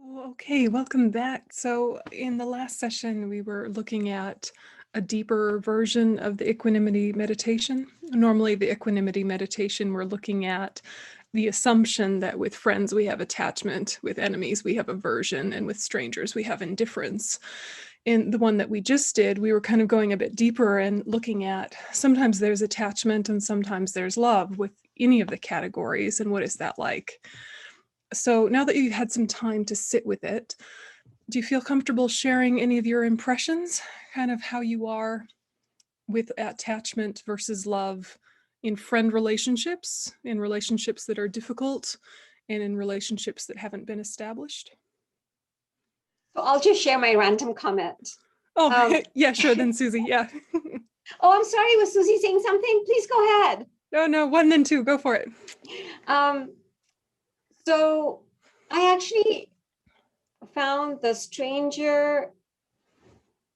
Okay, welcome back. So, in the last session, we were looking at a deeper version of the equanimity meditation. Normally, the equanimity meditation, we're looking at the assumption that with friends we have attachment, with enemies we have aversion, and with strangers we have indifference. In the one that we just did, we were kind of going a bit deeper and looking at sometimes there's attachment and sometimes there's love with any of the categories, and what is that like? So now that you've had some time to sit with it, do you feel comfortable sharing any of your impressions, kind of how you are with attachment versus love in friend relationships, in relationships that are difficult, and in relationships that haven't been established? So I'll just share my random comment. Oh, Um, yeah, sure, then Susie, yeah. oh, I'm sorry. Was Susie saying something? Please go ahead. No, one then two, go for it. Um, so I actually found the stranger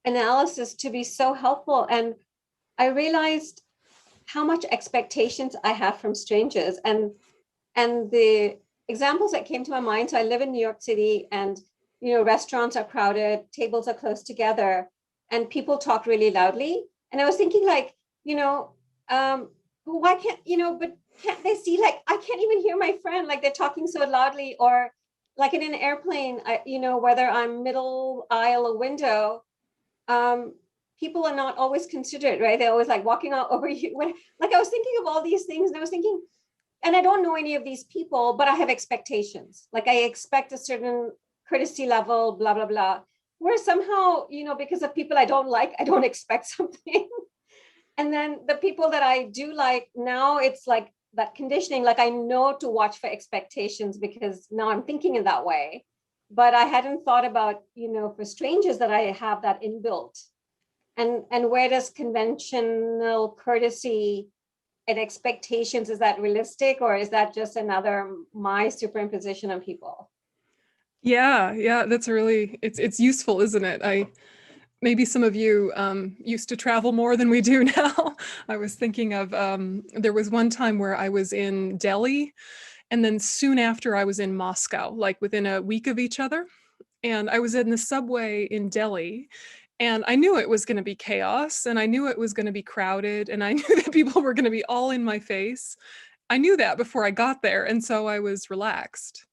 analysis to be so helpful. And I realized how much expectations I have from strangers. And the examples that came to my mind. So I live in New York City, and restaurants are crowded, tables are close together, and people talk really loudly. And I was thinking, like, why can't but can't they see, like, I can't even hear my friend, like they're talking so loudly. Or like in an airplane, whether I'm middle aisle or window, um, people are not always considerate, right? They're always like walking out over you. Like, I was thinking of all these things, and I was thinking, and I don't know any of these people, but I have expectations. Like, I expect a certain courtesy level, blah, blah, blah. Where somehow, because of people I don't like, I don't expect something. And then the people that I do like now, it's like that conditioning. Like, I know to watch for expectations because now I'm thinking in that way. But I hadn't thought about, for strangers, that I have that inbuilt. And where does conventional courtesy and expectations, is that realistic, or is that just another my superimposition on people? Yeah, that's really, it's useful, isn't it? Maybe some of you used to travel more than we do now. I was thinking of, there was one time where I was in Delhi, and then soon after I was in Moscow, like within a week of each other. And I was in the subway in Delhi, and I knew it was going to be chaos, and I knew it was going to be crowded, and I knew that people were going to be all in my face. I knew that before I got there, and so I was relaxed.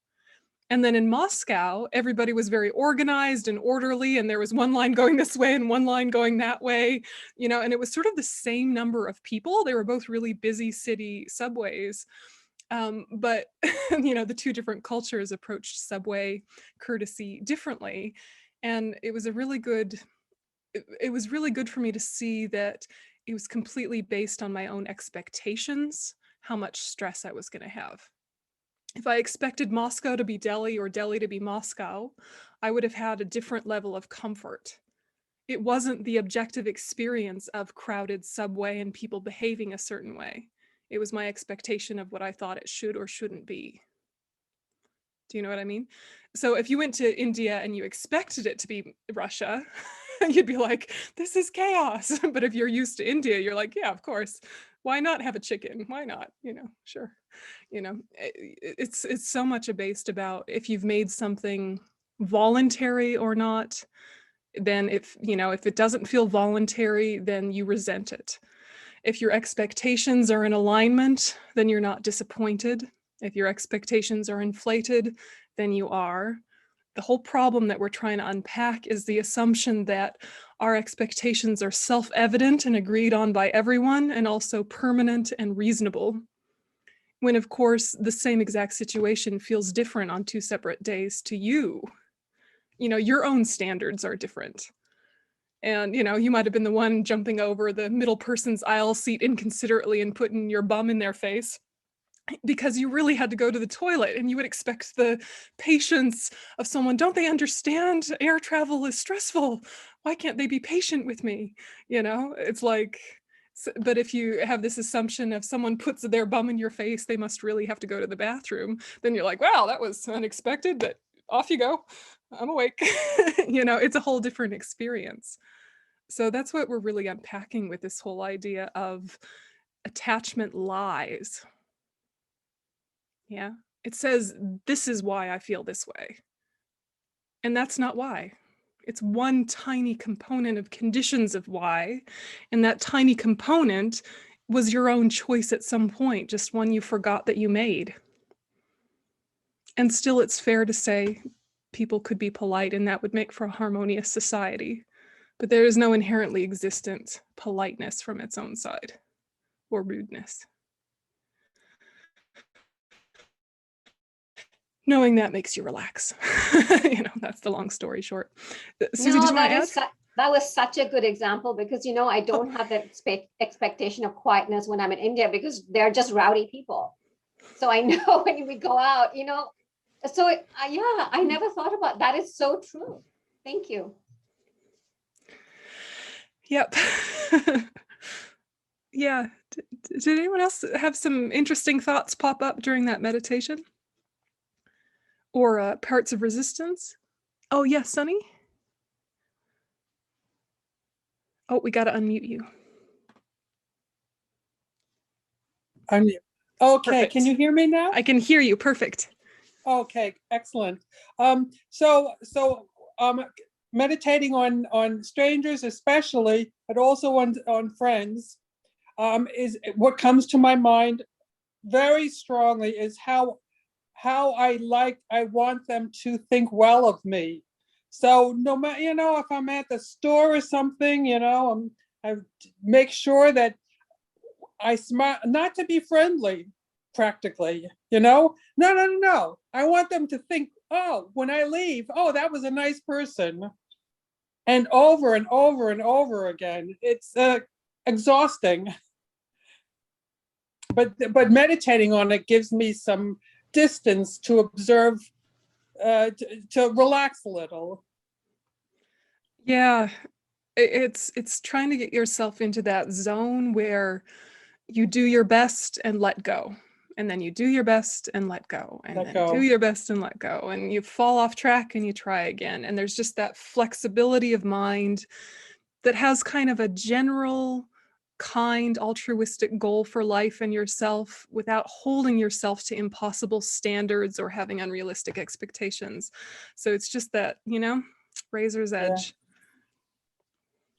And then in Moscow, everybody was very organized and orderly, and there was one line going this way and one line going that way, and it was sort of the same number of people. They were both really busy city subways. But, the two different cultures approached subway courtesy differently. And it was really good for me to see that it was completely based on my own expectations, how much stress I was going to have. If I expected Moscow to be Delhi or Delhi to be Moscow, I would have had a different level of comfort. It wasn't the objective experience of crowded subway and people behaving a certain way. It was my expectation of what I thought it should or shouldn't be. Do you know what I mean? So if you went to India and you expected it to be Russia, you'd be like, this is chaos. But if you're used to India, you're like, yeah, of course. Why not have a chicken? Why not? Sure. It's so much based about if you've made something voluntary or not. Then if it doesn't feel voluntary, then you resent it. If your expectations are in alignment, then you're not disappointed. If your expectations are inflated, then you are. The whole problem that we're trying to unpack is the assumption that our expectations are self-evident and agreed on by everyone, and also permanent and reasonable. When, of course, the same exact situation feels different on two separate days to you. Your own standards are different. And, you might have been the one jumping over the middle person's aisle seat inconsiderately and putting your bum in their face because you really had to go to the toilet, and you would expect the patience of someone. Don't they understand air travel is stressful? Why can't they be patient with me? It's like, but if you have this assumption of someone puts their bum in your face, they must really have to go to the bathroom. Then you're like, wow, that was unexpected, but off you go. I'm awake. It's a whole different experience. So that's what we're really unpacking with this whole idea of attachment lies. Yeah. It says, this is why I feel this way. And that's not why. It's one tiny component of conditions of why. And that tiny component was your own choice at some point, just one you forgot that you made. And still, it's fair to say people could be polite, and that would make for a harmonious society. But there is no inherently existent politeness from its own side, or rudeness. Knowing that makes you relax. That's the long story short. Susie, did you want to add? That was such a good example, because I don't have the expectation of quietness when I'm in India, because they're just rowdy people. So I know when we go out, so yeah, I never thought about that. Is so true. Thank you. Yep. Yeah. Did anyone else have some interesting thoughts pop up during that meditation? Or parts of resistance? Oh, yes, Sunny? Oh, we got to unmute you. Unmute. Okay, Perfect. Can you hear me now? I can hear you. Perfect. Okay, excellent. Meditating on strangers especially, but also on friends, is what comes to my mind very strongly, is how I want them to think well of me. So no matter, if I'm at the store or something, I make sure that I smile, not to be friendly, practically, No. I want them to think, oh, when I leave, oh, that was a nice person. And over and over and over again. It's exhausting. But meditating on it gives me some distance to observe, to relax a little. Yeah, it's trying to get yourself into that zone where you do your best and let go, and then you do your best and let go, and then do your best and let go, and you fall off track and you try again. And there's just that flexibility of mind that has kind of a general, kind, altruistic goal for life and yourself, without holding yourself to impossible standards or having unrealistic expectations. So it's just that, razor's edge.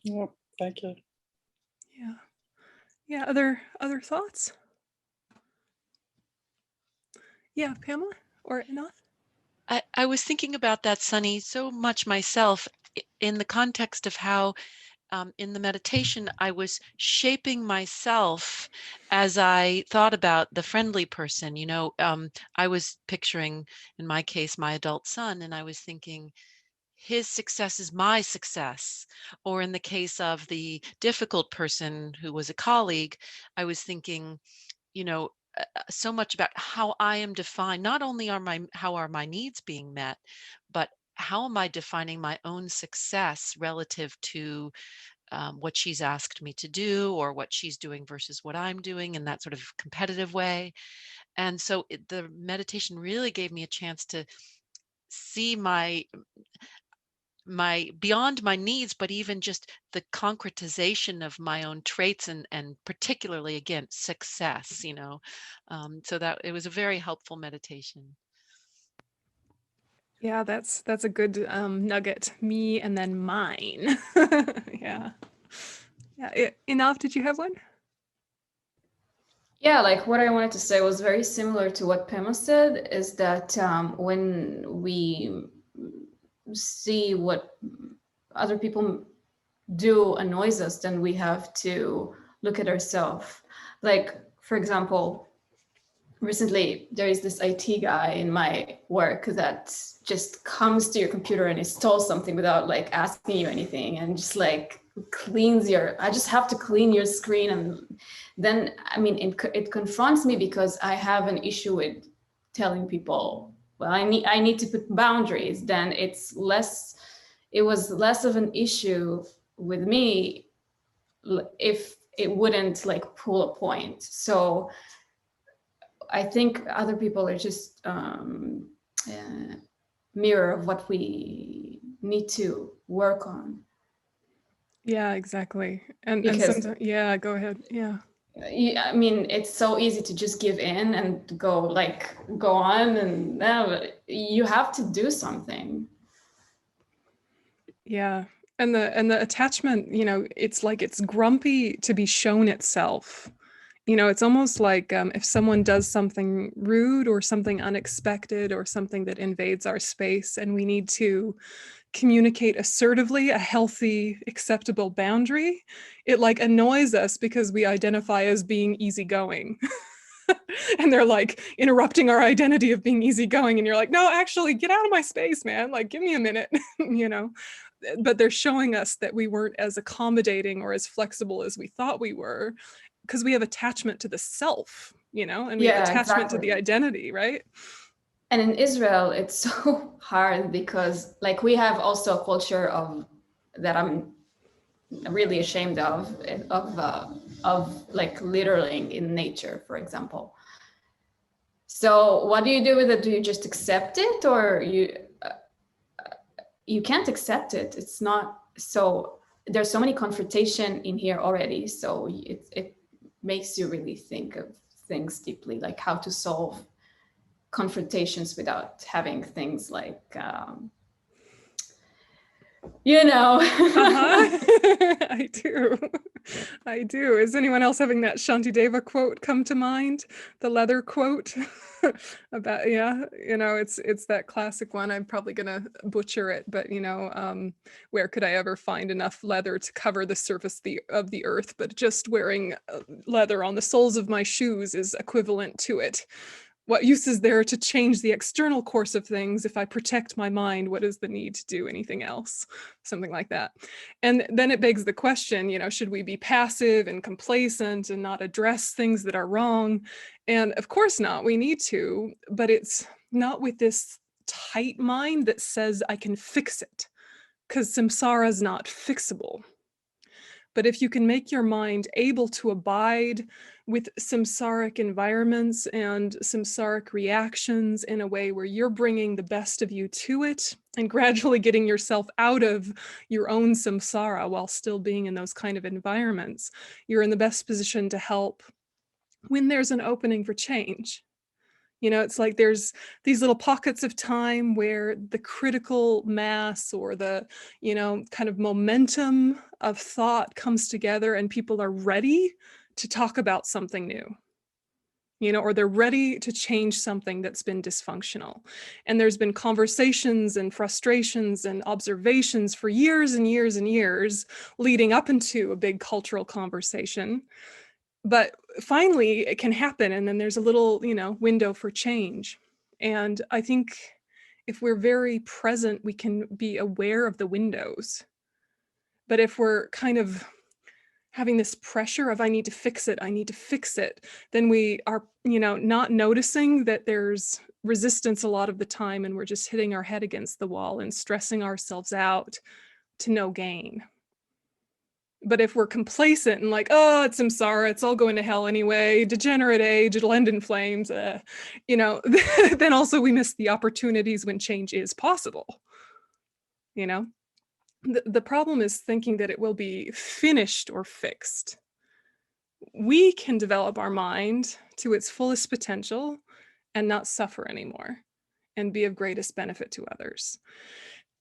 Yeah, thank you. Yeah. Other thoughts? Yeah, Pamela or Anath? I was thinking about that, Sunny, so much myself, in the context of how in the meditation I was shaping myself as I thought about the friendly person. I was picturing, in my case, my adult son, and I was thinking, his success is my success. Or in the case of the difficult person who was a colleague, I was thinking, so much about how I am defined. Not only how are my needs being met, but how am I defining my own success relative to what she's asked me to do, or what she's doing versus what I'm doing, in that sort of competitive way. And so the meditation really gave me a chance to see my beyond my needs, but even just the concretization of my own traits, and particularly, again, success, so that it was a very helpful meditation. Yeah, that's a good nugget. Me and then mine. Yeah. Enough, did you have one? Yeah, like what I wanted to say was very similar to what Pema said, is that when we see what other people do annoys us, then we have to look at ourselves. Like, for example, recently there is this IT guy in my work that just comes to your computer and installs something without like asking you anything, and just like I just have to clean your screen. And then, it confronts me, because I have an issue with telling people, well, I need to put boundaries. Then it was less of an issue with me if it wouldn't like pull a point. So I think other people are just mirror of what we need to work on. Yeah, exactly. And sometimes, go ahead. Yeah. It's so easy to just give in and go on, and you have to do something. Yeah. And the attachment, it's like it's grumpy to be shown itself. It's almost like if someone does something rude or something unexpected or something that invades our space and we need to communicate assertively a healthy, acceptable boundary, it like annoys us because we identify as being easygoing. And they're like interrupting our identity of being easygoing. And you're like, no, actually, get out of my space, man. Like, give me a minute, But they're showing us that we weren't as accommodating or as flexible as we thought we were because we have attachment to the self, and we have Yeah, attachment to the exactly. identity, right? And in Israel, it's so hard because like we have also a culture of that I'm really ashamed of like littering in nature, for example. So what do you do with it? Do you just accept it, or you can't accept it? It's not so. There's so many confrontation in here already, so it makes you really think of things deeply, like how to solve confrontations without having things like I do. Is anyone else having that Shantideva quote come to mind? The leather quote about, it's that classic one. I'm probably gonna butcher it, but where could I ever find enough leather to cover the surface of the earth? But just wearing leather on the soles of my shoes is equivalent to it. What use is there to change the external course of things if I protect my mind? What is the need to do anything else? Something like that. And then it begs the question, should we be passive and complacent and not address things that are wrong? And of course not, we need to, but it's not with this tight mind that says I can fix it, because samsara is not fixable. But if you can make your mind able to abide with samsaric environments and samsaric reactions in a way where you're bringing the best of you to it and gradually getting yourself out of your own samsara while still being in those kind of environments, you're in the best position to help when there's an opening for change. It's like there's these little pockets of time where the critical mass or the, kind of momentum of thought comes together and people are ready to talk about something new, or they're ready to change something that's been dysfunctional. And there's been conversations and frustrations and observations for years and years and years leading up into a big cultural conversation. But finally it can happen, and then there's a little window for change. And I think if we're very present, we can be aware of the windows. But if we're kind of having this pressure of I need to fix it, then we are not noticing that there's resistance a lot of the time, and we're just hitting our head against the wall and stressing ourselves out to no gain. But if we're complacent and like, oh, it's samsara, it's all going to hell anyway, degenerate age, it'll end in flames, then also we miss the opportunities when change is possible. The problem is thinking that it will be finished or fixed. We can develop our mind to its fullest potential and not suffer anymore and be of greatest benefit to others.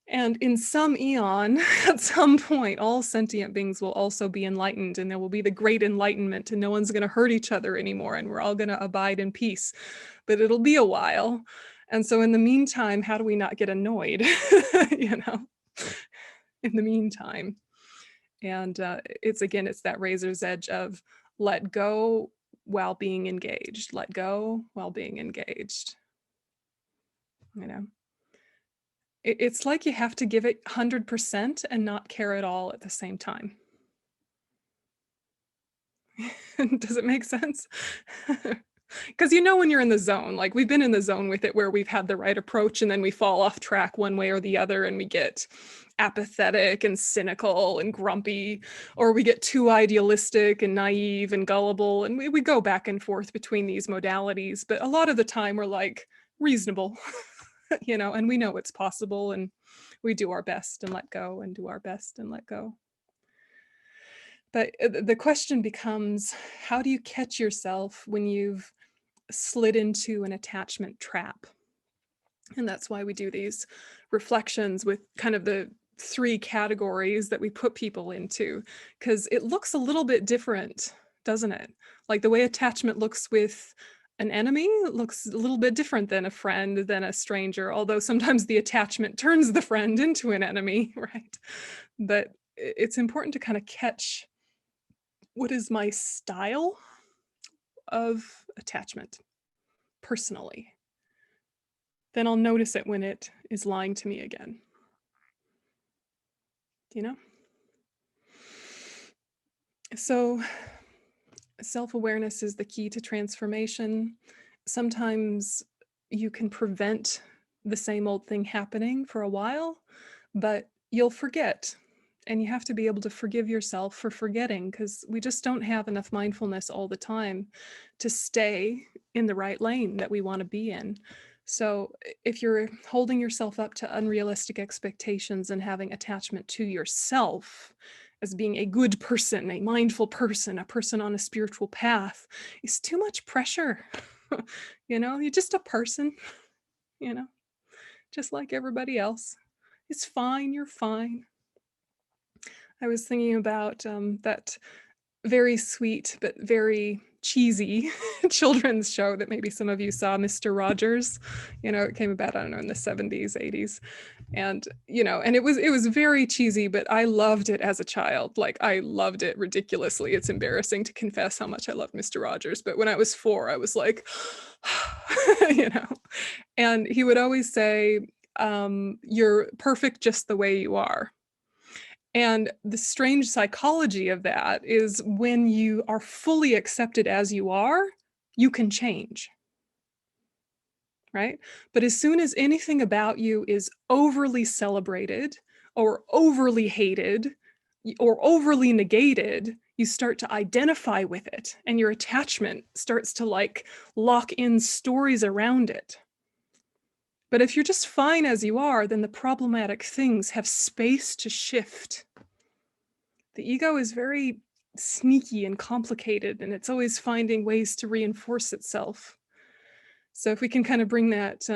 And in some eon, at some point, all sentient beings will also be enlightened, and there will be the great enlightenment, and no one's going to hurt each other anymore, and we're all going to abide in peace. But it'll be a while. And so in the meantime, how do we not get annoyed, in the meantime? And it's that razor's edge of let go while being engaged. Let go while being engaged. It's like you have to give it 100% and not care at all at the same time. Does it make sense? Because when you're in the zone, like we've been in the zone with it where we've had the right approach and then we fall off track one way or the other and we get apathetic and cynical and grumpy, or we get too idealistic and naive and gullible, and we go back and forth between these modalities. But a lot of the time we're like reasonable. And we know it's possible, and we do our best and let go and do our best and let go. But the question becomes, how do you catch yourself when you've slid into an attachment trap? And that's why we do these reflections with kind of the three categories that we put people into, because it looks a little bit different, doesn't it? Like the way attachment looks with an enemy looks a little bit different than a friend, than a stranger, although sometimes the attachment turns the friend into an enemy, right? But it's important to kind of catch, what is my style of attachment personally? Then I'll notice it when it is lying to me again. You know? So self-awareness is the key to transformation. Sometimes you can prevent the same old thing happening for a while, but you'll forget. And you have to be able to forgive yourself for forgetting, because we just don't have enough mindfulness all the time to stay in the right lane that we want to be in. So if you're holding yourself up to unrealistic expectations and having attachment to yourself as being a good person, a mindful person, a person on a spiritual path, it's too much pressure. You know, you're just a person, you know, just like everybody else. It's fine, you're fine. I was thinking about that very sweet but very cheesy children's show that maybe some of you saw, Mr. Rogers. You know, it came about, I don't know, in the 70s, 80s. And, you know, and it was very cheesy, but I loved it as a child. Like, I loved it ridiculously. It's embarrassing to confess how much I loved Mr. Rogers. But when I was 4, I was like, you know, and he would always say, you're perfect just the way you are. And the strange psychology of that is when you are fully accepted as you are, you can change, right? But as soon as anything about you is overly celebrated or overly hated or overly negated, you start to identify with it, and your attachment starts to like lock in stories around it. But if you're just fine as you are, then the problematic things have space to shift. The ego is very sneaky and complicated, and it's always finding ways to reinforce itself. So if we can kind of bring that,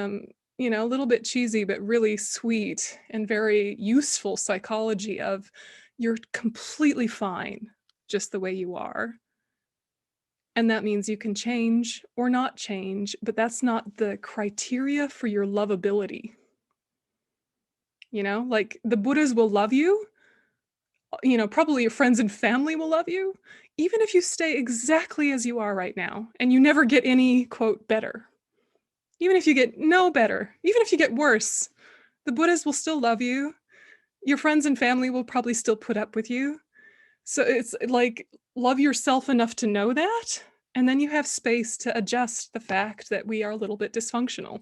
you know, a little bit cheesy, but really sweet and very useful psychology of you're completely fine just the way you are. And that means you can change or not change, but that's not the criteria for your lovability. You know, like the Buddhas will love you, you know, probably your friends and family will love you, even if you stay exactly as you are right now and you never get any, quote, better. Even if you get no better, even if you get worse, the Buddhas will still love you. Your friends and family will probably still put up with you. So it's like, love yourself enough to know that, and then you have space to adjust the fact that we are a little bit dysfunctional.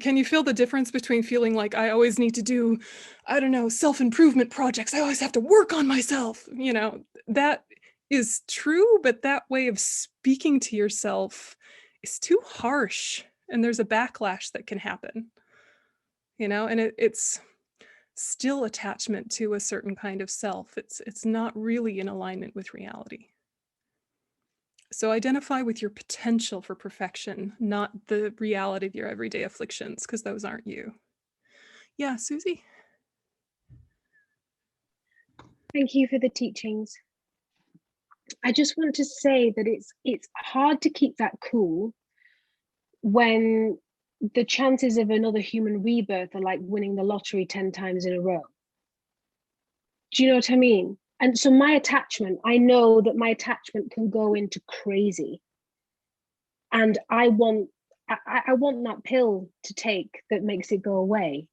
Can you feel the difference between feeling like I always need to do, I don't know, self-improvement projects, I always have to work on myself, you know, that is true, but that way of speaking to yourself is too harsh, and there's a backlash that can happen, you know, and it's still attachment to a certain kind of self. It's not really in alignment with reality. So identify with your potential for perfection, not the reality of your everyday afflictions, because those aren't you. Yeah, Susie? Thank you for the teachings. I just want to say that it's hard to keep that cool when the chances of another human rebirth are like winning the lottery 10 times in a row. Do you know what I mean? And so my attachment, I know that my attachment can go into crazy. And I want that pill to take that makes it go away.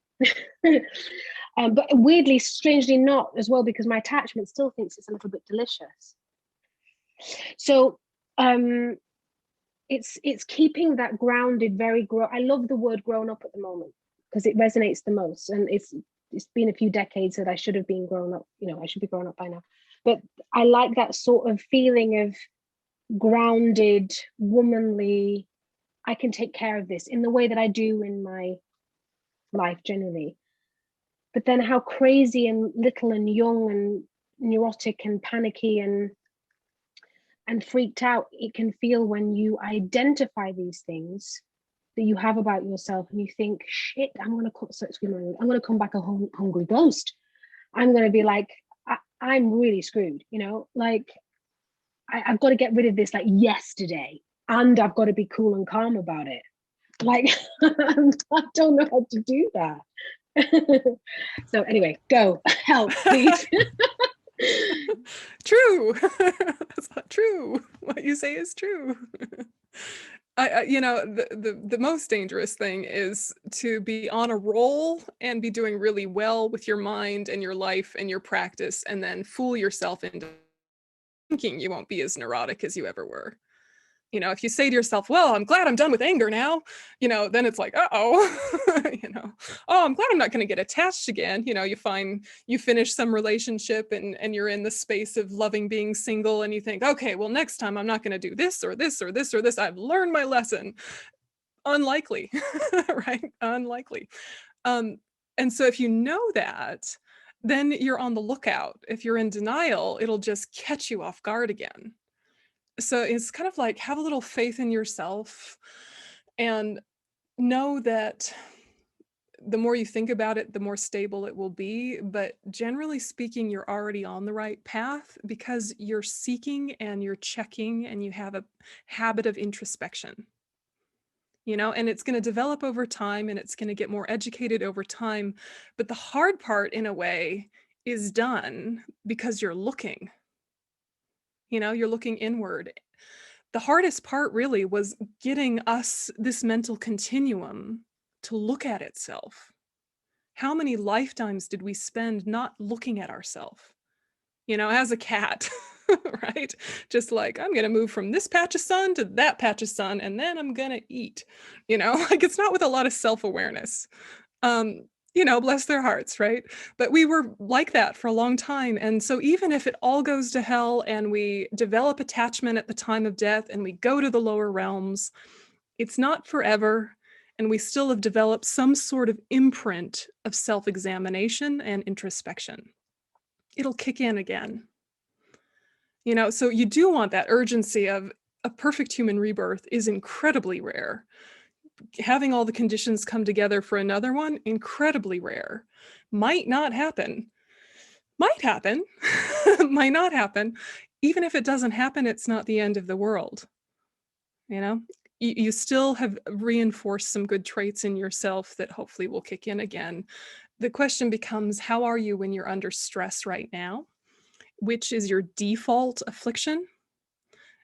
But weirdly, strangely not as well, because my attachment still thinks it's a little bit delicious. So it's keeping that grounded, I love the word grown up at the moment because it resonates the most. And it's been a few decades that I should have been grown up, you know, I should be grown up by now. But I like that sort of feeling of grounded, womanly, I can take care of this in the way that I do in my life generally. But then how crazy and little and young and neurotic and panicky and freaked out it can feel when you identify these things that you have about yourself, and you think, shit, I'm going to come back a hungry ghost. I'm going to be like, I'm really screwed, you know, like I've got to get rid of this like yesterday, and I've got to be cool and calm about it. Like, I don't know how to do that. So anyway, go help, please. True. That's not true. What you say is true. You know, the most dangerous thing is to be on a roll and be doing really well with your mind and your life and your practice, and then fool yourself into thinking you won't be as neurotic as you ever were. You know, if you say to yourself, well, I'm glad I'm done with anger now, you know, then it's like, uh-oh, you know, oh, I'm glad I'm not going to get attached again. You know, you finish some relationship and you're in the space of loving being single, and you think, okay, well, next time I'm not going to do this or this or this or this. I've learned my lesson. Unlikely, right? Unlikely. And so if you know that, then you're on the lookout. If you're in denial, it'll just catch you off guard again. So it's kind of like, have a little faith in yourself and know that the more you think about it, the more stable it will be. But generally speaking, you're already on the right path because you're seeking and you're checking and you have a habit of introspection. You know, and it's going to develop over time and it's going to get more educated over time. But the hard part, in a way, is done because you're looking. You know, you're looking inward. The hardest part really was getting us, this mental continuum, to look at itself. How many lifetimes did we spend not looking at ourselves? You know, as a cat, right? Just like, I'm going to move from this patch of sun to that patch of sun, and then I'm going to eat, you know, like it's not with a lot of self-awareness. You know, bless their hearts, right? But we were like that for a long time. And so even if it all goes to hell and we develop attachment at the time of death and we go to the lower realms, it's not forever. And we still have developed some sort of imprint of self-examination and introspection. It'll kick in again. You know, so you do want that urgency of a perfect human rebirth is incredibly rare. Having all the conditions come together for another one, incredibly rare. Might not happen. Might happen. Might not happen. Even if it doesn't happen, it's not the end of the world. You know, you still have reinforced some good traits in yourself that hopefully will kick in again. The question becomes, how are you when you're under stress right now? Which is your default affliction?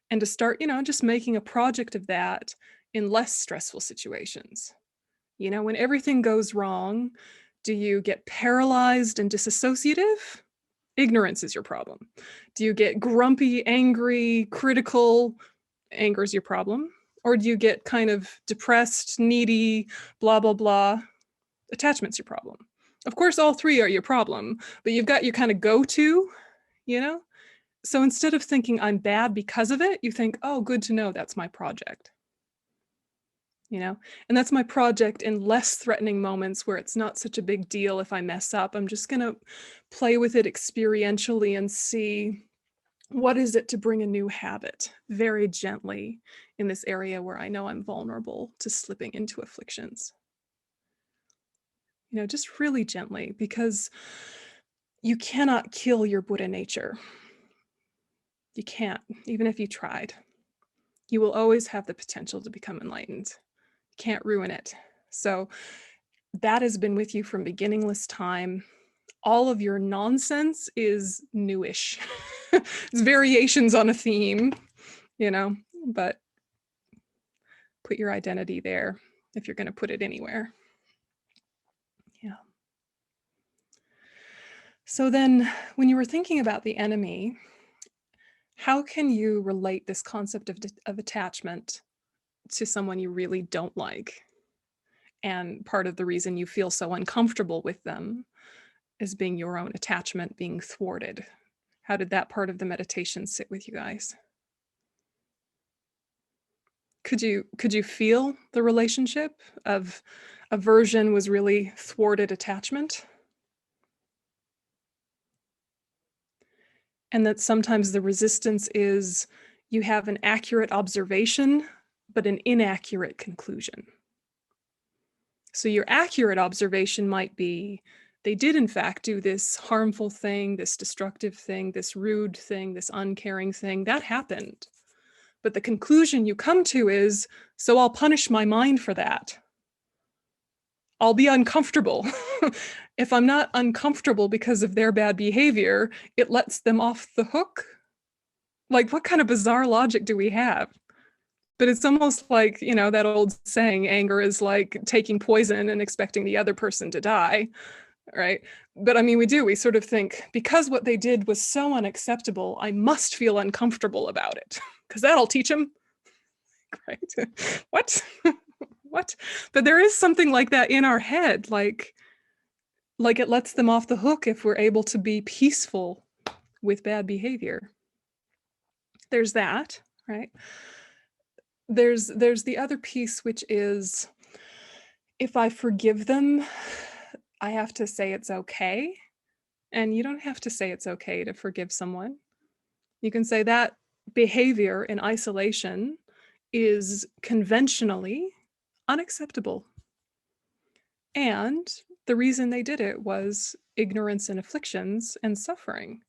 And to start, you know, just making a project of that in less stressful situations. You know, when everything goes wrong, do you get paralyzed and disassociative? Ignorance is your problem. Do you get grumpy, angry, critical? Anger is your problem. Or do you get kind of depressed, needy, blah, blah, blah? Attachment's your problem. Of course, all three are your problem, but you've got your kind of go-to, you know? So instead of thinking I'm bad because of it, you think, oh, good to know that's my project. You know, and that's my project in less threatening moments where it's not such a big deal if I mess up. I'm just going to play with it experientially and see what is it to bring a new habit very gently in this area where I know I'm vulnerable to slipping into afflictions. You know, just really gently, because you cannot kill your Buddha nature. You can't, even if you tried. You will always have the potential to become enlightened. You can't ruin it. So that has been with you from beginningless time. All of your nonsense is newish. It's variations on a theme, you know, but put your identity there if you're going to put it anywhere. Yeah. So then when you were thinking about the enemy, how can you relate this concept of attachment to someone you really don't like? And part of the reason you feel so uncomfortable with them is being your own attachment being thwarted. How did that part of the meditation sit with you guys? Could you feel the relationship of aversion was really thwarted attachment? And that sometimes the resistance is you have an accurate observation, but an inaccurate conclusion. So your accurate observation might be, they did in fact do this harmful thing, this destructive thing, this rude thing, this uncaring thing. That happened. But the conclusion you come to is, so I'll punish my mind for that. I'll be uncomfortable. If I'm not uncomfortable because of their bad behavior, it lets them off the hook. Like, what kind of bizarre logic do we have? But it's almost like, you know, that old saying, anger is like taking poison and expecting the other person to die, right? But I mean, we sort of think, because what they did was so unacceptable, I must feel uncomfortable about it, because that'll teach them, right? What? What? But there is something like that in our head, like it lets them off the hook if we're able to be peaceful with bad behavior. There's that, right? There's the other piece, which is, if I forgive them, I have to say it's okay. And you don't have to say it's okay to forgive someone. You can say that behavior in isolation is conventionally unacceptable. And the reason they did it was ignorance and afflictions and suffering.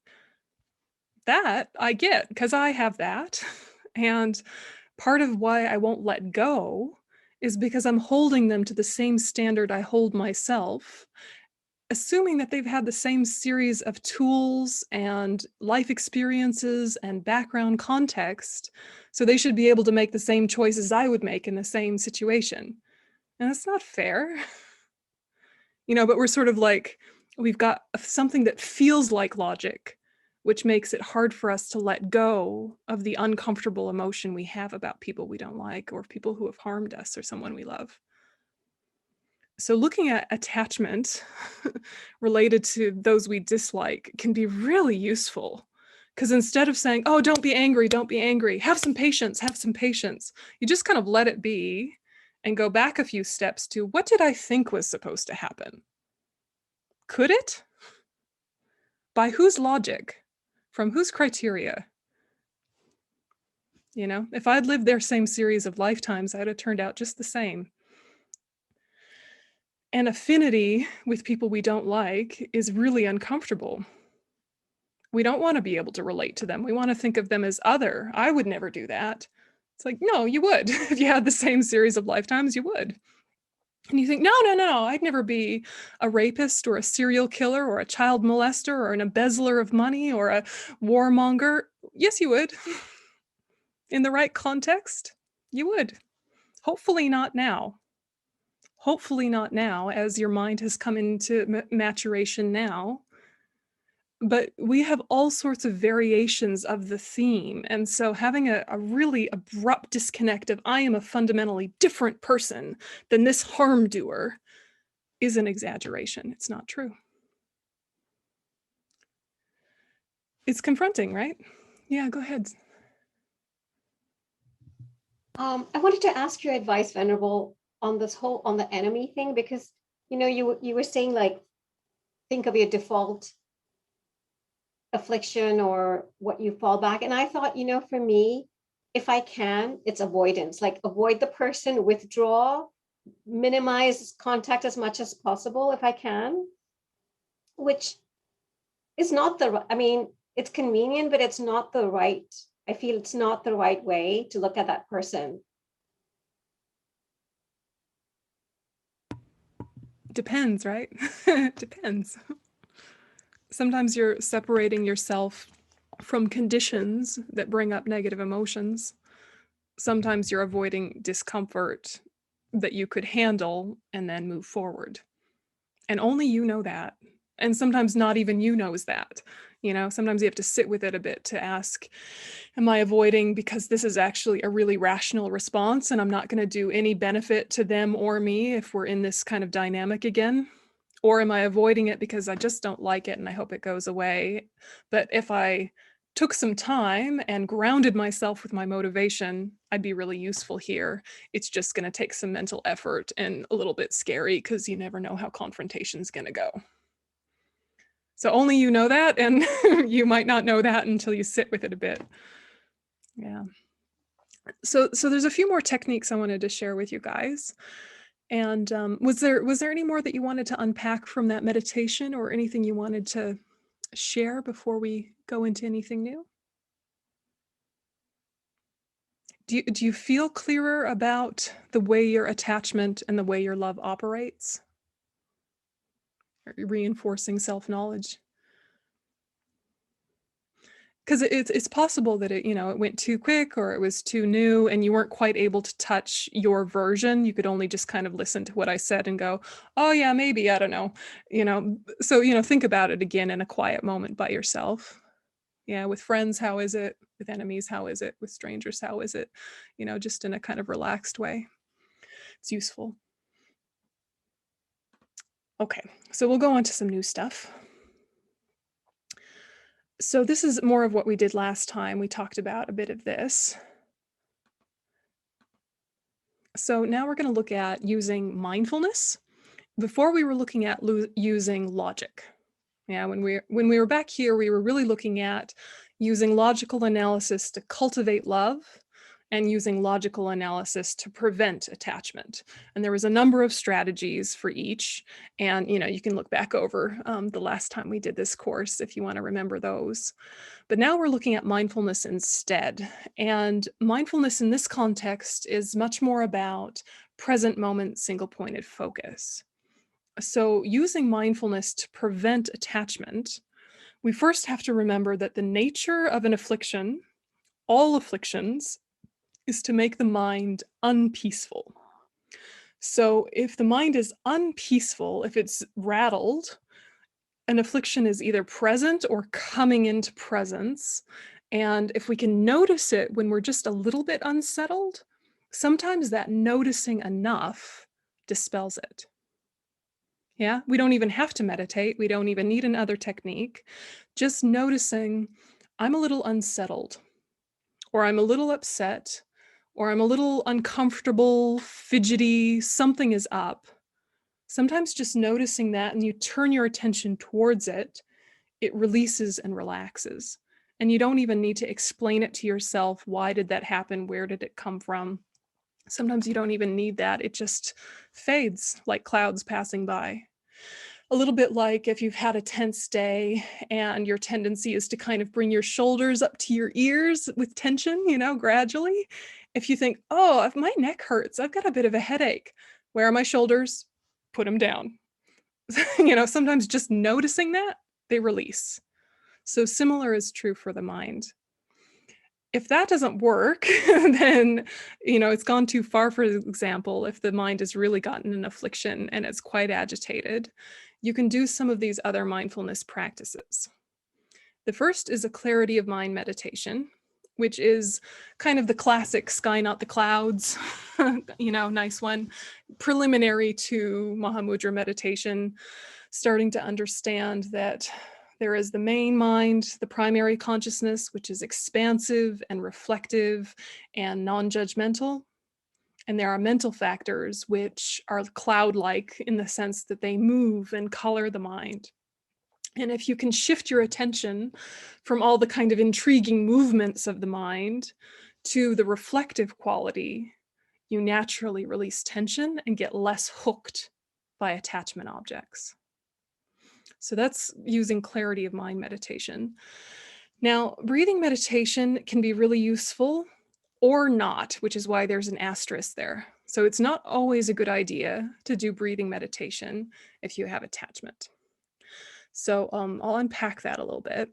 That I get, because I have that. And part of why I won't let go is because I'm holding them to the same standard I hold myself, assuming that they've had the same series of tools and life experiences and background context, so they should be able to make the same choices I would make in the same situation. And that's not fair. You know, but we're sort of like, we've got something that feels like logic, which makes it hard for us to let go of the uncomfortable emotion we have about people we don't like, or people who have harmed us, or someone we love. So looking at attachment related to those we dislike can be really useful, because instead of saying, oh, don't be angry, have some patience, you just kind of let it be and go back a few steps to, what did I think was supposed to happen? Could it? By whose logic? From whose criteria? You know, if I'd lived their same series of lifetimes, I'd have turned out just the same. And affinity with people we don't like is really uncomfortable. We don't want to be able to relate to them. We want to think of them as other. I would never do that. It's like, no, you would. If you had the same series of lifetimes, you would. And you think, no, I'd never be a rapist or a serial killer or a child molester or an embezzler of money or a warmonger. Yes, you would. In the right context, you would. Hopefully not now. Hopefully not now, as your mind has come into maturation now. But we have all sorts of variations of the theme. And so having a really abrupt disconnect of, I am a fundamentally different person than this harm doer, is an exaggeration. It's not true. It's confronting, right? Yeah, go ahead. I wanted to ask your advice, Venerable, on the enemy thing, because, you know, you were saying, like, think of your default affliction or what you fall back. And I thought, you know, for me, if I can, it's avoidance, like avoid the person, withdraw, minimize contact as much as possible if I can, which is not I mean, it's convenient, but it's not the right, I feel it's not the right way to look at that person. Depends, right? Depends. Sometimes you're separating yourself from conditions that bring up negative emotions. Sometimes you're avoiding discomfort that you could handle and then move forward. And only you know that. And sometimes not even you knows that. You know, sometimes you have to sit with it a bit to ask, am I avoiding because this is actually a really rational response and I'm not going to do any benefit to them or me if we're in this kind of dynamic again? Or am I avoiding it because I just don't like it and I hope it goes away? But if I took some time and grounded myself with my motivation, I'd be really useful here. It's just going to take some mental effort and a little bit scary because you never know how confrontation's going to go. So only you know that, and you might not know that until you sit with it a bit. Yeah. So there's a few more techniques I wanted to share with you guys. And was there any more that you wanted to unpack from that meditation, or anything you wanted to share before we go into anything new? Do you feel clearer about the way your attachment and the way your love operates? Reinforcing self-knowledge. Because it's possible that it went too quick, or it was too new, and you weren't quite able to touch your version. You could only just kind of listen to what I said and go, oh yeah, maybe, I don't know. So think about it again in a quiet moment by yourself. Yeah, with friends, how is it? With enemies, how is it? With strangers, how is it? Just in a kind of relaxed way. It's useful. Okay, so we'll go on to some new stuff. So this is more of what we did last time. We talked about a bit of this. So now we're going to look at using mindfulness. Before, we were looking at using logic. Yeah, when we were back here, we were really looking at using logical analysis to cultivate love, and using logical analysis to prevent attachment. And there was a number of strategies for each. And you can look back over the last time we did this course if you want to remember those. But now we're looking at mindfulness instead. And mindfulness in this context is much more about present moment, single-pointed focus. So using mindfulness to prevent attachment, we first have to remember that the nature of an affliction, all afflictions, is to make the mind unpeaceful. So if the mind is unpeaceful, if it's rattled, an affliction is either present or coming into presence. And if we can notice it when we're just a little bit unsettled, sometimes that noticing enough dispels it. Yeah, we don't even have to meditate. We don't even need another technique. Just noticing, I'm a little unsettled, or I'm a little upset, or I'm a little uncomfortable, fidgety, something is up. Sometimes just noticing that, and you turn your attention towards it, it releases and relaxes. And you don't even need to explain it to yourself. Why did that happen? Where did it come from? Sometimes you don't even need that. It just fades like clouds passing by. A little bit like if you've had a tense day and your tendency is to kind of bring your shoulders up to your ears with tension, gradually. If you think, oh, if my neck hurts, I've got a bit of a headache. Where are my shoulders? Put them down. Sometimes just noticing that, they release. So similar is true for the mind. If that doesn't work, then, it's gone too far. For example, if the mind has really gotten an affliction and it's quite agitated, you can do some of these other mindfulness practices. The first is a clarity of mind meditation, which is kind of the classic sky, not the clouds, nice one, preliminary to Mahamudra meditation, starting to understand that there is the main mind, the primary consciousness, which is expansive and reflective and non-judgmental. And there are mental factors, which are cloud-like in the sense that they move and color the mind. And if you can shift your attention from all the kind of intriguing movements of the mind to the reflective quality, you naturally release tension and get less hooked by attachment objects. So that's using clarity of mind meditation. Now, breathing meditation can be really useful or not, which is why there's an asterisk there. So it's not always a good idea to do breathing meditation if you have attachment. So I'll unpack that a little bit.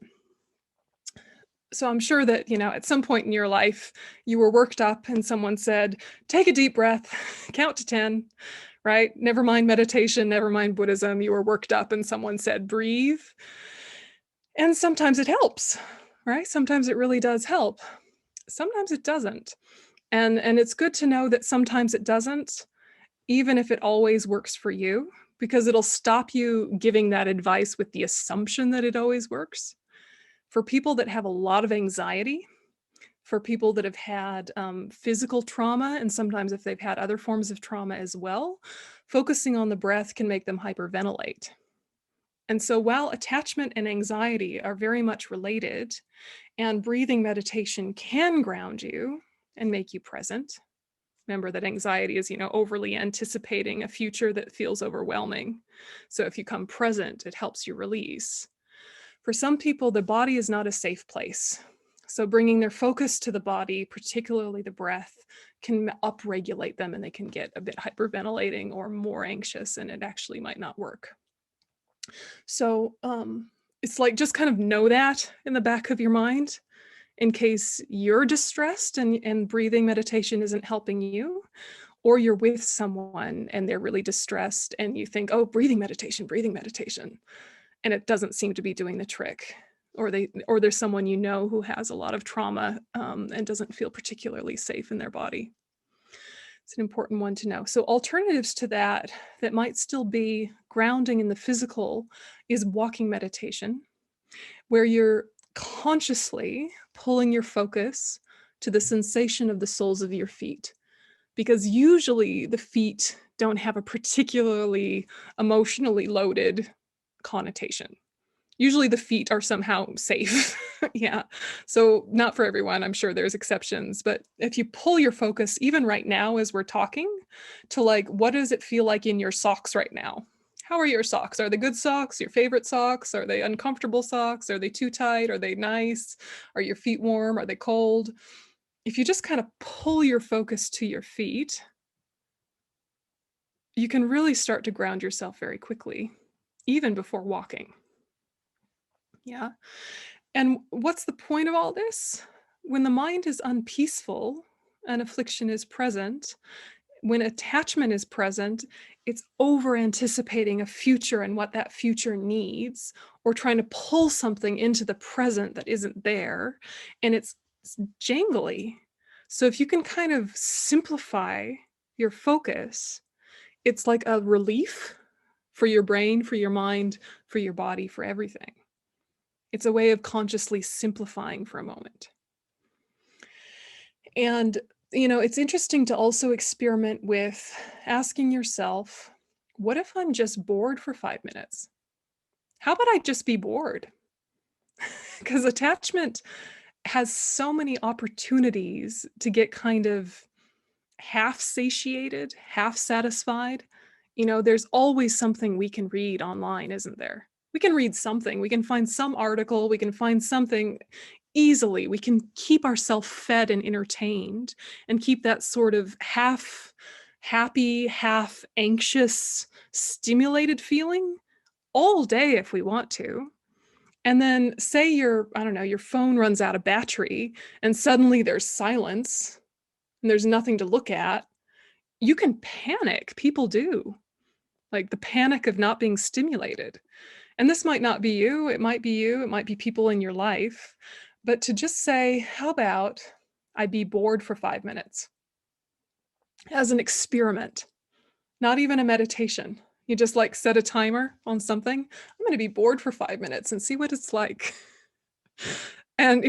So I'm sure that, at some point in your life, you were worked up and someone said, take a deep breath, count to 10, right? Never mind meditation, never mind Buddhism. You were worked up and someone said, breathe. And sometimes it helps, right? Sometimes it really does help. Sometimes it doesn't. And it's good to know that sometimes it doesn't, even if it always works for you, because it'll stop you giving that advice with the assumption that it always works. For people that have a lot of anxiety, for people that have had physical trauma, and sometimes if they've had other forms of trauma as well, focusing on the breath can make them hyperventilate. And so while attachment and anxiety are very much related, and breathing meditation can ground you and make you present, Remember that anxiety is, overly anticipating a future that feels overwhelming. So if you come present, it helps you release. For some people, the body is not a safe place. So bringing their focus to the body, particularly the breath, can upregulate them and they can get a bit hyperventilating or more anxious, and it actually might not work. So it's like, just kind of know that in the back of your mind in case you're distressed and breathing meditation isn't helping you, or you're with someone and they're really distressed and you think, oh, breathing meditation, and it doesn't seem to be doing the trick. Or there's someone who has a lot of trauma and doesn't feel particularly safe in their body. It's an important one to know. So alternatives to that might still be grounding in the physical is walking meditation, where you're consciously pulling your focus to the sensation of the soles of your feet. Because usually the feet don't have a particularly emotionally loaded connotation. Usually the feet are somehow safe. Yeah. So not for everyone, I'm sure there's exceptions, but if you pull your focus, even right now as we're talking, to like, what does it feel like in your socks right now? How are your socks? Are they good socks? Your favorite socks? Are they uncomfortable socks? Are they too tight? Are they nice? Are your feet warm? Are they cold? If you just kind of pull your focus to your feet, you can really start to ground yourself very quickly, even before walking. Yeah. And what's the point of all this? When the mind is unpeaceful and affliction is present, when attachment is present, it's over anticipating a future and what that future needs, or trying to pull something into the present that isn't there, and it's jangly. So if you can kind of simplify your focus, it's like a relief for your brain, for your mind, for your body, for everything. It's a way of consciously simplifying for a moment. And, it's interesting to also experiment with asking yourself, what if I'm just bored for 5 minutes? How about I just be bored? Because attachment has so many opportunities to get kind of half satiated, half satisfied. There's always something we can read online, isn't there? We can read something, we can find some article, we can find something easily. We can keep ourselves fed and entertained and keep that sort of half happy, half anxious, stimulated feeling all day if we want to. And then say your phone runs out of battery and suddenly there's silence and there's nothing to look at. You can panic. People do. Like the panic of not being stimulated. And this might not be you, it might be people in your life, but to just say, how about I be bored for 5 minutes as an experiment, not even a meditation. You just like set a timer on something. I'm going to be bored for 5 minutes and see what it's like. And,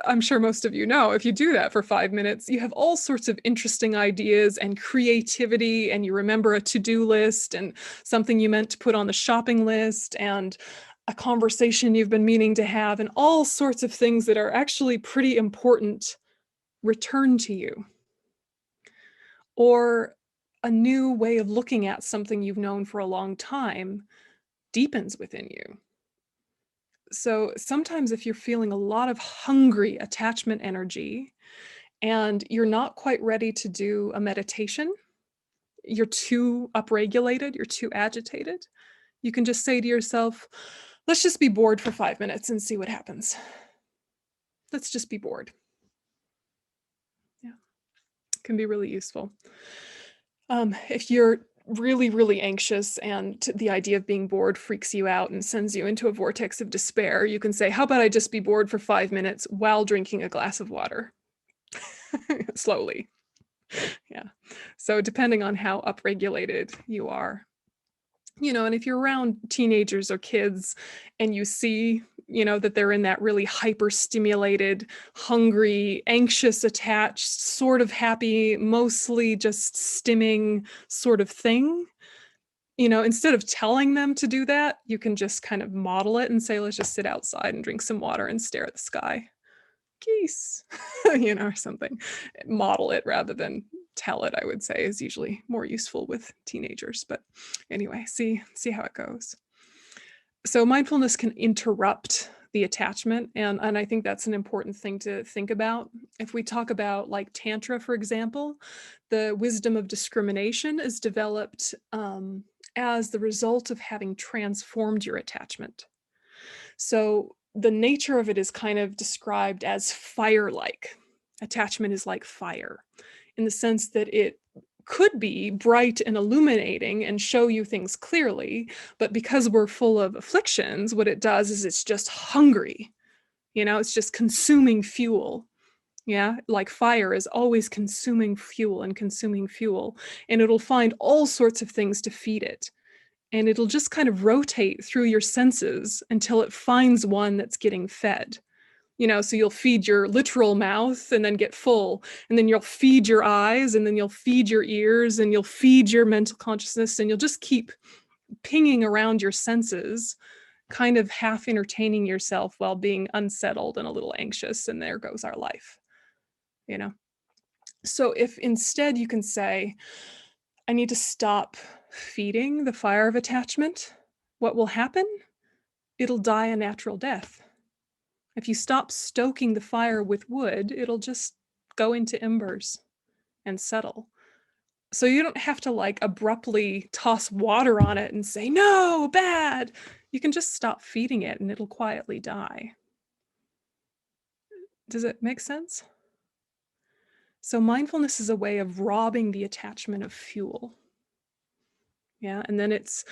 I'm sure most of you know, if you do that for 5 minutes, you have all sorts of interesting ideas and creativity, and you remember a to-do list and something you meant to put on the shopping list and a conversation you've been meaning to have, and all sorts of things that are actually pretty important return to you. Or a new way of looking at something you've known for a long time deepens within you. So sometimes if you're feeling a lot of hungry attachment energy and you're not quite ready to do a meditation, you're too upregulated, you're too agitated, you can just say to yourself, let's just be bored for 5 minutes and see what happens. Let's just be bored. Yeah, it can be really useful. If you're really, really anxious and the idea of being bored freaks you out and sends you into a vortex of despair, you can say, how about I just be bored for 5 minutes while drinking a glass of water? Slowly. Yeah. So depending on how upregulated you are. And if you're around teenagers or kids and you see, that they're in that really hyper stimulated, hungry, anxious, attached, sort of happy, mostly just stimming sort of thing, instead of telling them to do that, you can just kind of model it and say, let's just sit outside and drink some water and stare at the sky. Geese, or something. Model it rather than tell it, I would say, is usually more useful with teenagers. But anyway, see how it goes. So mindfulness can interrupt the attachment. And I think that's an important thing to think about. If we talk about like Tantra, for example, the wisdom of discrimination is developed as the result of having transformed your attachment. So the nature of it is kind of described as fire-like. Attachment is like fire in the sense that it could be bright and illuminating and show you things clearly, but because we're full of afflictions, what it does is it's just hungry. It's just consuming fuel. Yeah, like fire is always consuming fuel, and it'll find all sorts of things to feed it. And it'll just kind of rotate through your senses until it finds one that's getting fed. So you'll feed your literal mouth and then get full, and then you'll feed your eyes, and then you'll feed your ears, and you'll feed your mental consciousness, and you'll just keep pinging around your senses, kind of half entertaining yourself while being unsettled and a little anxious, and there goes our life. So if instead you can say, I need to stop feeding the fire of attachment, what will happen? It'll die a natural death. If you stop stoking the fire with wood, it'll just go into embers and settle. So you don't have to like abruptly toss water on it and say, no, bad. You can just stop feeding it and it'll quietly die. Does it make sense? So mindfulness is a way of robbing the attachment of fuel. Yeah, and then it's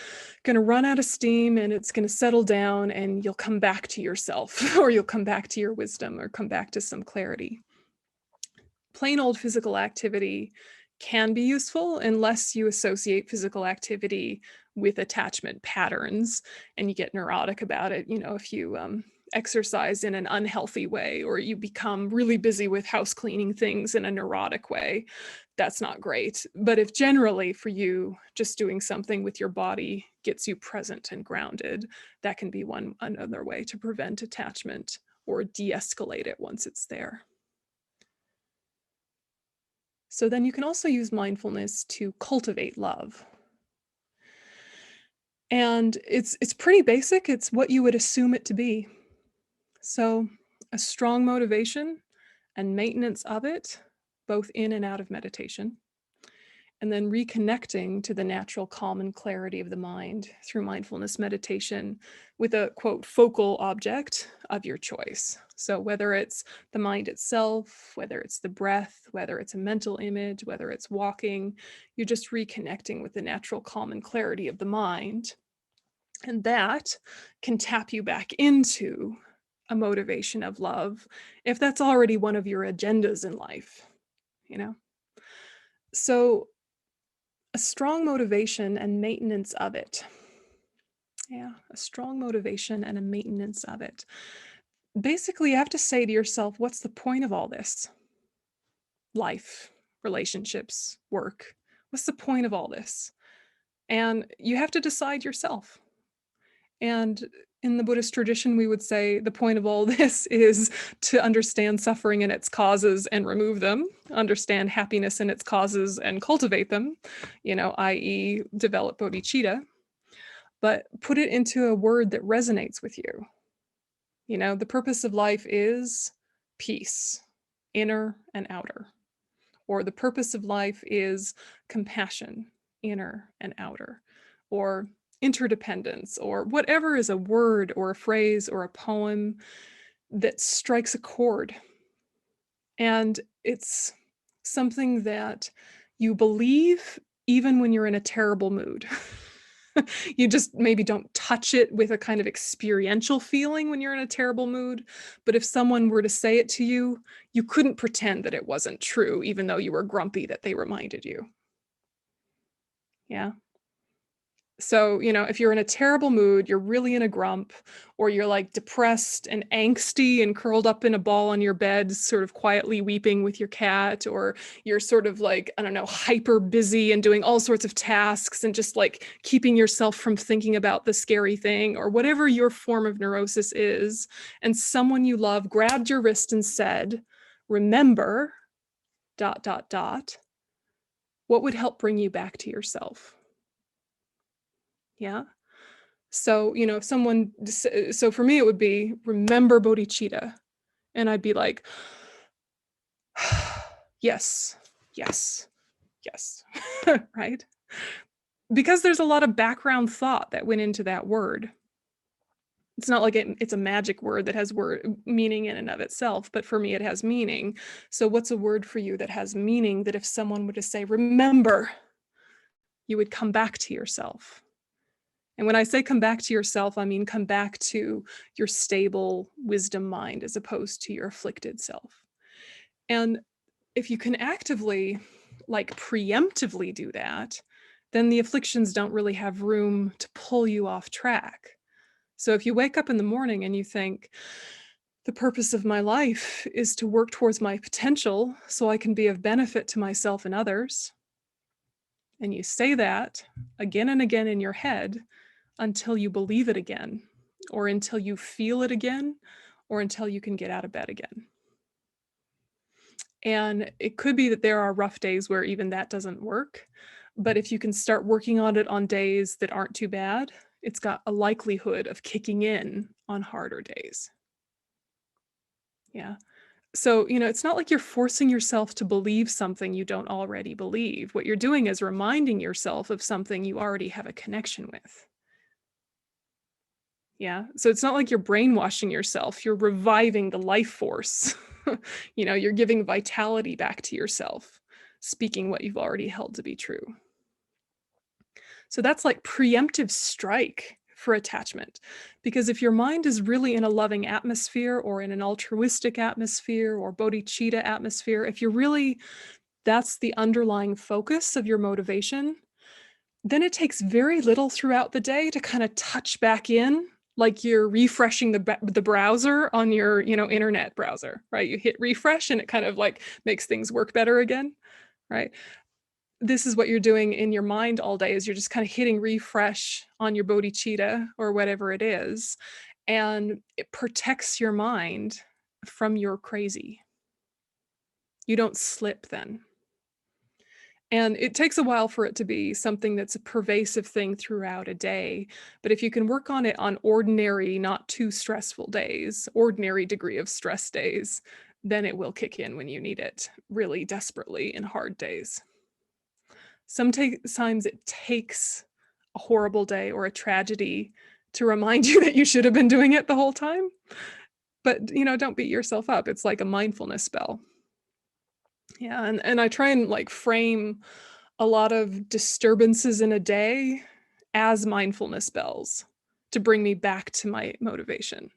going to run out of steam and it's going to settle down, and you'll come back to yourself, or you'll come back to your wisdom, or come back to some clarity. Plain old physical activity can be useful unless you associate physical activity with attachment patterns and you get neurotic about it. If you exercise in an unhealthy way, or you become really busy with house cleaning things in a neurotic way, that's not great. But if generally for you, just doing something with your body gets you present and grounded, that can be another way to prevent attachment or de-escalate it once it's there. So then you can also use mindfulness to cultivate love. And it's pretty basic. It's what you would assume it to be. So a strong motivation and maintenance of it, both in and out of meditation, and then reconnecting to the natural calm and clarity of the mind through mindfulness meditation with a, quote, focal object of your choice. So whether it's the mind itself, whether it's the breath, whether it's a mental image, whether it's walking, you're just reconnecting with the natural calm and clarity of the mind. And that can tap you back into a motivation of love if that's already one of your agendas in life, So a strong motivation and maintenance of it. Yeah, a strong motivation and a maintenance of it. Basically, you have to say to yourself, what's the point of all this? Life, relationships, work. What's the point of all this? And you have to decide yourself. And in the Buddhist tradition, we would say the point of all this is to understand suffering and its causes and remove them, understand happiness and its causes and cultivate them, i.e. develop bodhicitta, but put it into a word that resonates with you. The purpose of life is peace, inner and outer. Or the purpose of life is compassion, inner and outer. Or interdependence, or whatever is a word or a phrase or a poem that strikes a chord. And it's something that you believe even when you're in a terrible mood. You just maybe don't touch it with a kind of experiential feeling when you're in a terrible mood. But if someone were to say it to you, you couldn't pretend that it wasn't true, even though you were grumpy that they reminded you. Yeah. So, if you're in a terrible mood, you're really in a grump, or you're like depressed and angsty and curled up in a ball on your bed, sort of quietly weeping with your cat, or you're sort of like, I don't know, hyper busy and doing all sorts of tasks and just like keeping yourself from thinking about the scary thing, or whatever your form of neurosis is, and someone you love grabbed your wrist and said, remember, ... What would help bring you back to yourself? Yeah. So, if someone, so for me, it would be remember bodhicitta. And I'd be like, yes, yes, yes, right? Because there's a lot of background thought that went into that word. It's not like it's a magic word that has meaning in and of itself, but for me, it has meaning. So what's a word for you that has meaning that if someone were to say, remember, you would come back to yourself? And when I say come back to yourself, I mean come back to your stable wisdom mind as opposed to your afflicted self. And if you can actively, like preemptively do that, then the afflictions don't really have room to pull you off track. So if you wake up in the morning and you think, the purpose of my life is to work towards my potential so I can be of benefit to myself and others, and you say that again and again in your head until you believe it again, or until you feel it again, or until you can get out of bed again. And it could be that there are rough days where even that doesn't work. But if you can start working on it on days that aren't too bad, it's got a likelihood of kicking in on harder days. Yeah. So, it's not like you're forcing yourself to believe something you don't already believe. What you're doing is reminding yourself of something you already have a connection with. Yeah. So it's not like you're brainwashing yourself. You're reviving the life force. You're giving vitality back to yourself, speaking what you've already held to be true. So that's like preemptive strike for attachment. Because if your mind is really in a loving atmosphere or in an altruistic atmosphere or bodhicitta atmosphere, if you're really, that's the underlying focus of your motivation, then it takes very little throughout the day to kind of touch back in, like you're refreshing the browser on your, internet browser, right? You hit refresh and it kind of like makes things work better again, right? This is what you're doing in your mind all day, is you're just kind of hitting refresh on your bodhicitta or whatever it is, and it protects your mind from your crazy. You don't slip then. And it takes a while for it to be something that's a pervasive thing throughout a day. But if you can work on it on ordinary, not too stressful days, ordinary degree of stress days, then it will kick in when you need it really desperately in hard days. Sometimes it takes a horrible day or a tragedy to remind you that you should have been doing it the whole time. But, don't beat yourself up. It's like a mindfulness spell. Yeah, and I try and like frame a lot of disturbances in a day as mindfulness spells to bring me back to my motivation.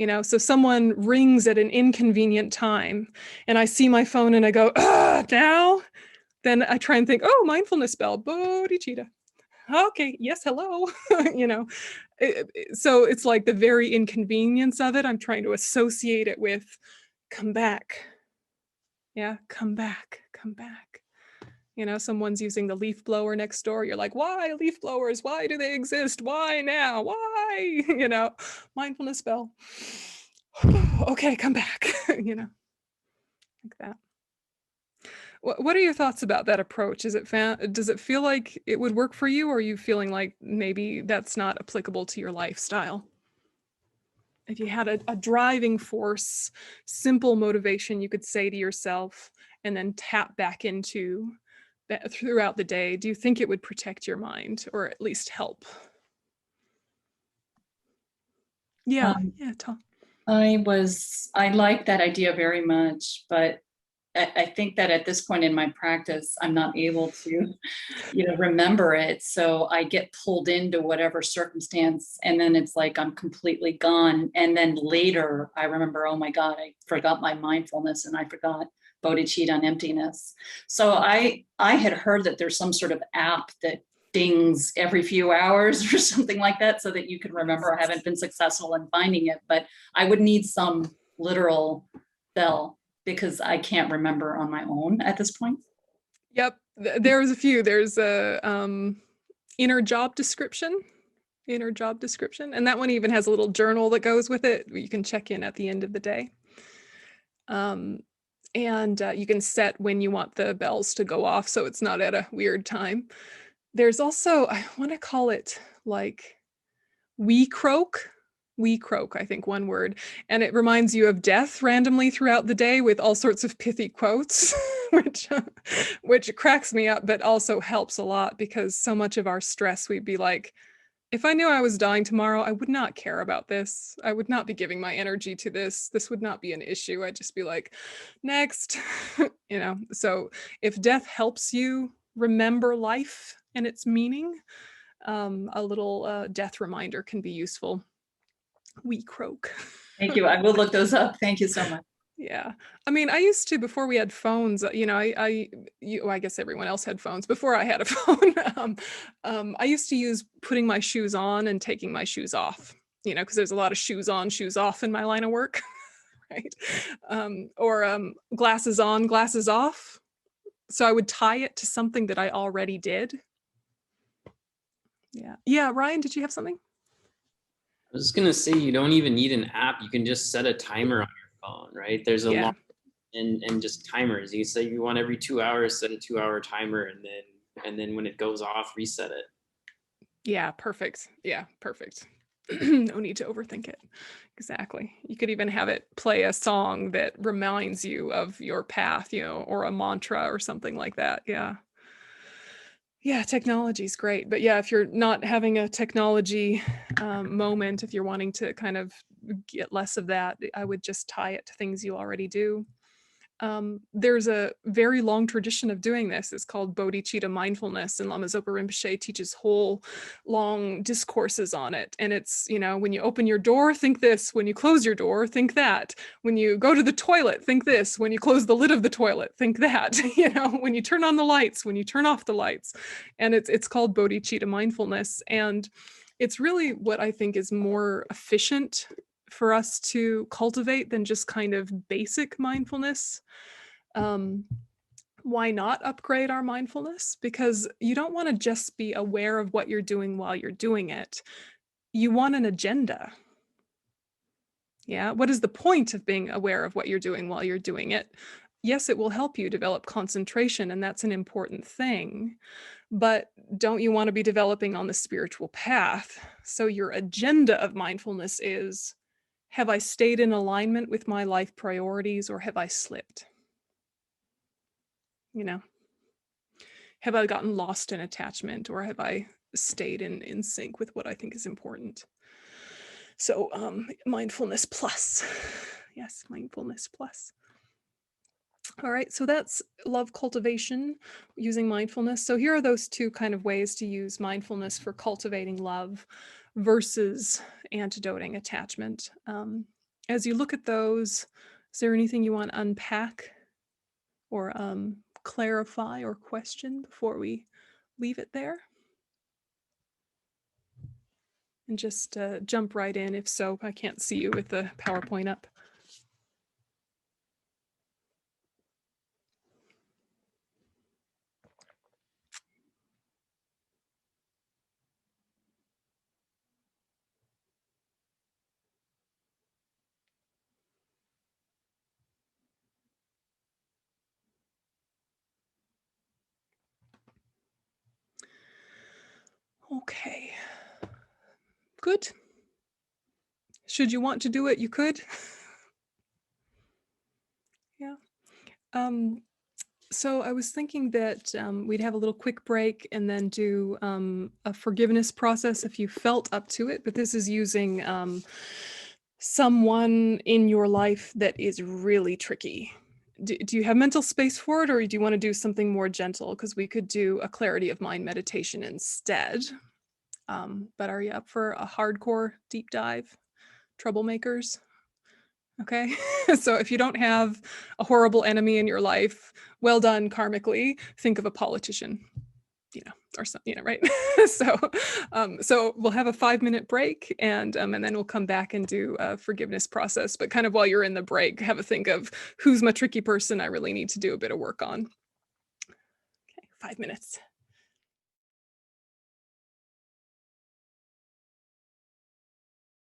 So someone rings at an inconvenient time and I see my phone and I go, now? Then I try and think, oh, mindfulness spell, bodhicitta. Okay, yes, hello. So it's like the very inconvenience of it. I'm trying to associate it with come back. Yeah, come back, come back. Someone's using the leaf blower next door. You're like, why leaf blowers? Why do they exist? Why now? Why? Mindfulness spell. Okay, come back. Like that. What are your thoughts about that approach? Does it feel like it would work for you, or are you feeling like maybe that's not applicable to your lifestyle? If you had a driving force, simple motivation you could say to yourself and then tap back into throughout the day, do you think it would protect your mind or at least help? Yeah, Tom. I like that idea very much, but I think that at this point in my practice, I'm not able to, remember it. So I get pulled into whatever circumstance, and then it's like I'm completely gone. And then later I remember, oh my God, I forgot my mindfulness and I forgot bodhicitta and emptiness. So I had heard that there's some sort of app that dings every few hours or something like that so that you can remember. I haven't been successful in finding it, but I would need some literal bell because I can't remember on my own at this point. Yep, there's a few. There's a inner job description, and that one even has a little journal that goes with it. You can check in at the end of the day. And you can set when you want the bells to go off, so it's not at a weird time. There's also, I want to call it like wee croak, I think, one word. And it reminds you of death randomly throughout the day with all sorts of pithy quotes, which cracks me up, but also helps a lot, because so much of our stress, we'd be like, if I knew I was dying tomorrow, I would not care about this. I would not be giving my energy to this. This would not be an issue. I'd just be like, next, So if death helps you remember life and its meaning, a little death reminder can be useful. Wee croak. Thank you. I will look those up. Thank you so much. Yeah. I mean, I used to, before we had phones, I guess everyone else had phones before I had a phone. I used to use putting my shoes on and taking my shoes off, because there's a lot of shoes on, shoes off in my line of work, right? Or glasses on, glasses off. So I would tie it to something that I already did. Yeah. Yeah. Ryan, did you have something? I was going to say, you don't even need an app. You can just set a timer on your phone, right? There's a lot and just timers. You say you want every 2 hours, set a 2-hour timer, and then when it goes off, reset it. Yeah, perfect. Yeah, perfect. No need to overthink it. Exactly. You could even have it play a song that reminds you of your path, or a mantra or something like that. Yeah. Yeah, technology is great. But yeah, if you're not having a technology moment, if you're wanting to kind of get less of that, I would just tie it to things you already do. There's a very long tradition of doing this. It's called Bodhichitta Mindfulness, and Lama Zopa Rinpoche teaches whole long discourses on it. And it's, when you open your door, think this. When you close your door, think that. When you go to the toilet, think this. When you close the lid of the toilet, think that. When you turn on the lights, when you turn off the lights. And it's called Bodhichitta Mindfulness. And it's really what I think is more efficient for us to cultivate than just kind of basic mindfulness. Why not upgrade our mindfulness? Because you don't want to just be aware of what you're doing while you're doing it. You want an agenda. Yeah. What is the point of being aware of what you're doing while you're doing it? Yes, it will help you develop concentration, and that's an important thing. But don't you want to be developing on the spiritual path? So your agenda of mindfulness is, have I stayed in alignment with my life priorities, or have I slipped? Have I gotten lost in attachment, or have I stayed in sync with what I think is important? So mindfulness plus. Yes, mindfulness plus. All right, so that's love cultivation using mindfulness. So here are those two kind of ways to use mindfulness for cultivating love versus antidoting attachment. As you look at those, is there anything you want to unpack or clarify or question before we leave it there? And just jump right in if so. I can't see you with the PowerPoint up. Okay. Good. Should you want to do it, you could. Yeah. So I was thinking that we'd have a little quick break and then do a forgiveness process if you felt up to it. But this is using someone in your life that is really tricky. Do you have mental space for it, or do you want to do something more gentle? Because we could do a clarity of mind meditation instead. But are you up for a hardcore deep dive? Troublemakers? Okay. So if you don't have a horrible enemy in your life, well done karmically. Think of a politician, or something, right? So we'll have a 5-minute break, and then we'll come back and do a forgiveness process. But kind of while you're in the break, have a think of who's my tricky person I really need to do a bit of work on. Okay, 5 minutes.